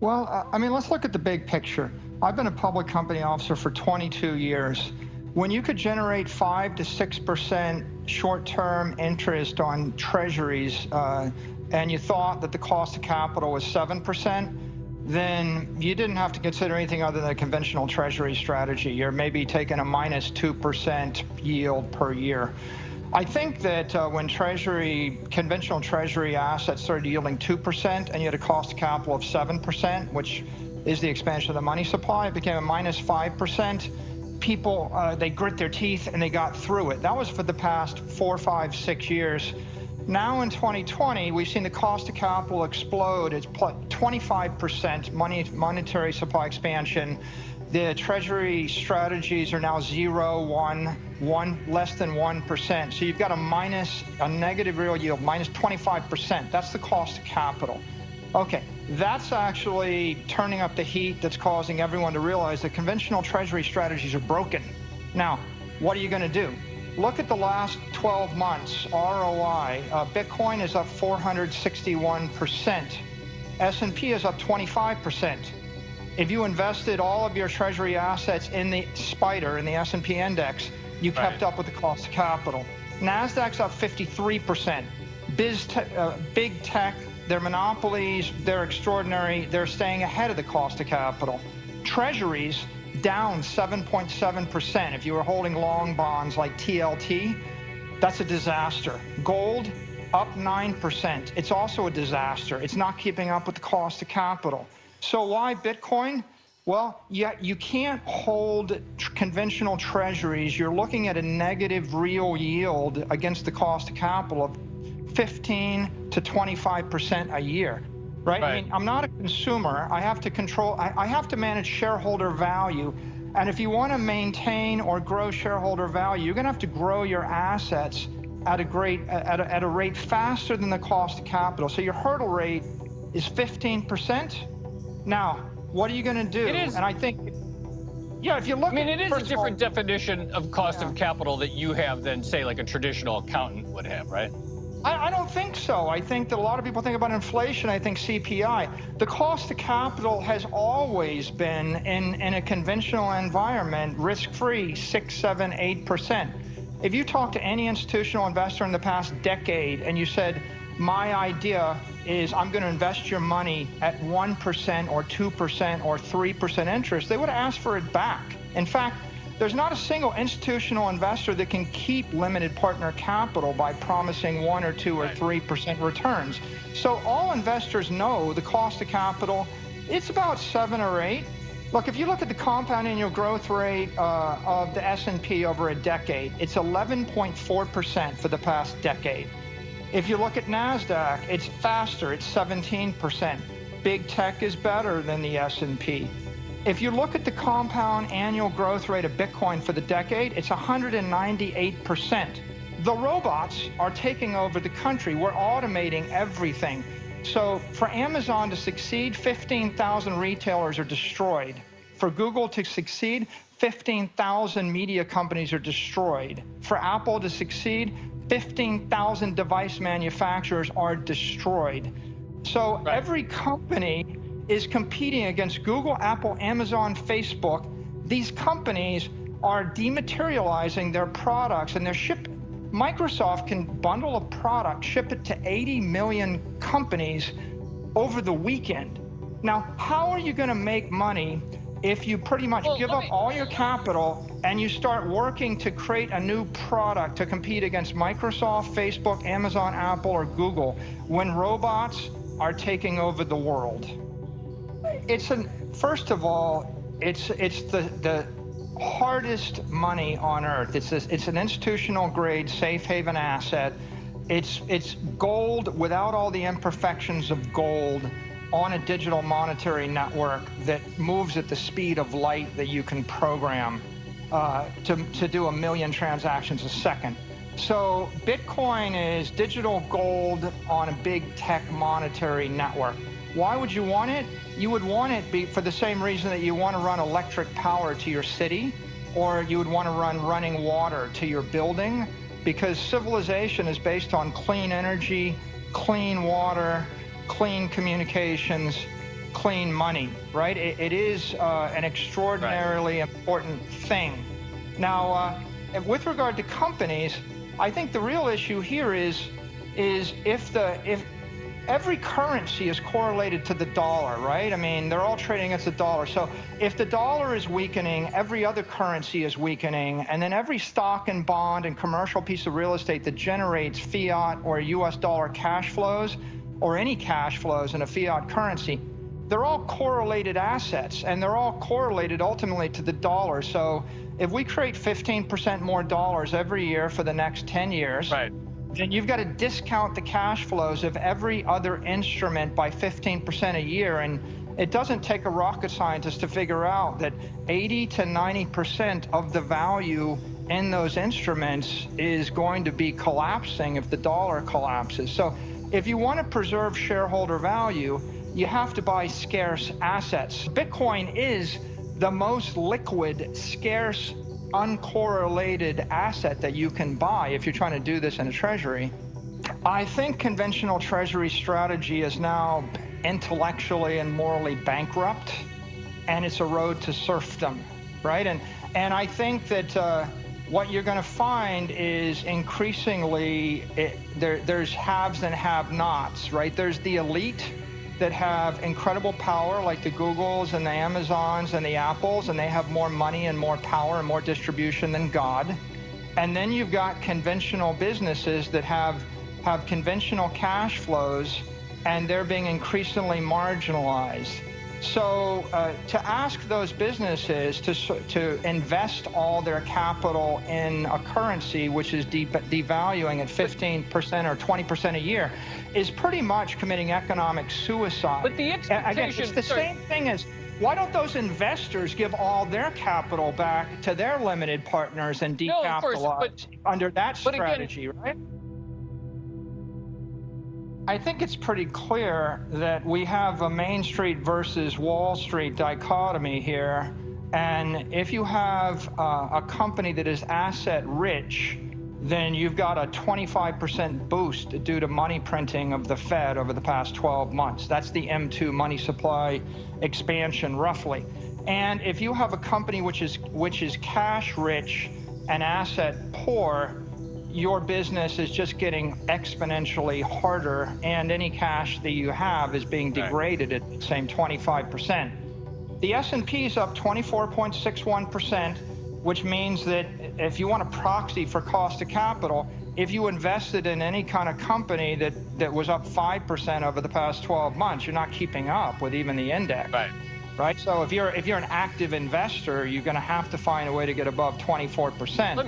Well, I mean, let's look at the big picture. I've been a public company officer for 22 years. When you could generate 5 to 6% short-term interest on treasuries, and you thought that the cost of capital was 7%, then you didn't have to consider anything other than a conventional treasury strategy. You're maybe taking a minus 2% yield per year. I think that when conventional treasury assets started yielding 2% and you had a cost of capital of 7%, which is the expansion of the money supply, it became a minus 5%. People, they grit their teeth and they got through it. That was for the past 4, 5, 6 years. Now in 2020, we've seen the cost of capital explode. It's 25% monetary supply expansion. The treasury strategies are now 0, 1, less than 1%. So you've got a negative real yield, minus 25%. That's the cost of capital. Okay, that's actually turning up the heat that's causing everyone to realize that conventional treasury strategies are broken. Now, what are you going to do? Look at the last 12 months, ROI. Bitcoin is up 461%. S&P is up 25%. If you invested all of your treasury assets in the SPDR, in the S&P index, you kept up with the cost of capital. NASDAQ's up 53%. Big tech, they're monopolies, they're extraordinary, they're staying ahead of the cost of capital. Treasuries down 7.7%. If you were holding long bonds like TLT, that's a disaster. Gold up 9%. It's also a disaster. It's not keeping up with the cost of capital. So why Bitcoin? Well, you can't hold conventional treasuries. You're looking at a negative real yield against the cost of capital of 15 to 25% a year, right? I mean, I'm not a consumer. I have to control, I have to manage shareholder value. And if you want to maintain or grow shareholder value, you're going to have to grow your assets at a rate faster than the cost of capital. So your hurdle rate is 15%. Now, what are you going to do? It is, and I think, yeah, if you look, I mean, it is a different definition of cost of capital that you have than, say, like a traditional accountant would have, right? I don't think so. I think that a lot of people think about inflation. I think CPI. The cost of capital has always been in a conventional environment, risk-free, 6, 7, 8%. If you talk to any institutional investor in the past decade and you said, my idea is I'm going to invest your money at 1% or 2% or 3% interest, they would ask for it back. In fact, there's not a single institutional investor that can keep limited partner capital by promising 1 or 2 or 3% returns. So all investors know the cost of capital, it's about 7 or 8. Look, if you look at the compound annual growth rate of the S&P over a decade, it's 11.4% for the past decade. If you look at NASDAQ, it's faster, it's 17%. Big tech is better than the S&P. If you look at the compound annual growth rate of Bitcoin for the decade, it's 198%. The robots are taking over the country. We're automating everything. So for Amazon to succeed, 15,000 retailers are destroyed. For Google to succeed, 15,000 media companies are destroyed. For Apple to succeed, 15,000 device manufacturers are destroyed. So every company is competing against Google, Apple, Amazon, Facebook. These companies are dematerializing their products and they're shipping. Microsoft can bundle a product, ship it to 80 million companies over the weekend. Now, how are you going to make money if you pretty much give up all your capital and you start working to create a new product to compete against Microsoft, Facebook, Amazon, Apple, or Google when robots are taking over the world? First of all, it's the hardest money on earth. It's an institutional grade safe haven asset. It's gold without all the imperfections of gold on a digital monetary network that moves at the speed of light that you can program to do 1 million transactions a second. So Bitcoin is digital gold on a big tech monetary network. Why would you want it? You would want it for the same reason that you want to run electric power to your city, or you would want to run running water to your building, because civilization is based on clean energy, clean water, clean communications, clean money, right? It is an extraordinarily important thing. Now, with regard to companies, I think the real issue here is if every currency is correlated to the dollar, right? I mean, they're all trading against the dollar. So if the dollar is weakening, every other currency is weakening, and then every stock and bond and commercial piece of real estate that generates fiat or US dollar cash flows or any cash flows in a fiat currency, they're all correlated assets, and they're all correlated ultimately to the dollar. So if we create 15% more dollars every year for the next 10 years, right, then you've got to discount the cash flows of every other instrument by 15% a year. And it doesn't take a rocket scientist to figure out that 80 to 90% of the value in those instruments is going to be collapsing if the dollar collapses. So if you want to preserve shareholder value, you have to buy scarce assets. Bitcoin is the most liquid, scarce, uncorrelated asset that you can buy if you're trying to do this in a treasury. I think conventional treasury strategy is now intellectually and morally bankrupt, and it's a road to serfdom, right? And I think that what you're going to find is increasingly there's haves and have-nots, right? There's the elite that have incredible power, like the Googles and the Amazons and the Apples, and they have more money and more power and more distribution than God. And then you've got conventional businesses that have conventional cash flows, and they're being increasingly marginalized. So to ask those businesses to invest all their capital in a currency which is devaluing at 15% or 20% a year is pretty much committing economic suicide. But the expectation, again, it's the same thing as, why don't those investors give all their capital back to their limited partners and decapitalize under that strategy, again, right? I think it's pretty clear that we have a Main Street versus Wall Street dichotomy here. And if you have a company that is asset rich, then you've got a 25% boost due to money printing of the Fed over the past 12 months. That's the M2 money supply expansion, roughly. And if you have a company which is cash rich and asset poor, your business is just getting exponentially harder, and any cash that you have is being degraded at the same 25%. The S&P is up 24.61%, which means that if you want a proxy for cost of capital, if you invested in any kind of company that was up 5% over the past 12 months, you're not keeping up with even the index. Right? So if you're an active investor, you're going to have to find a way to get above 24%.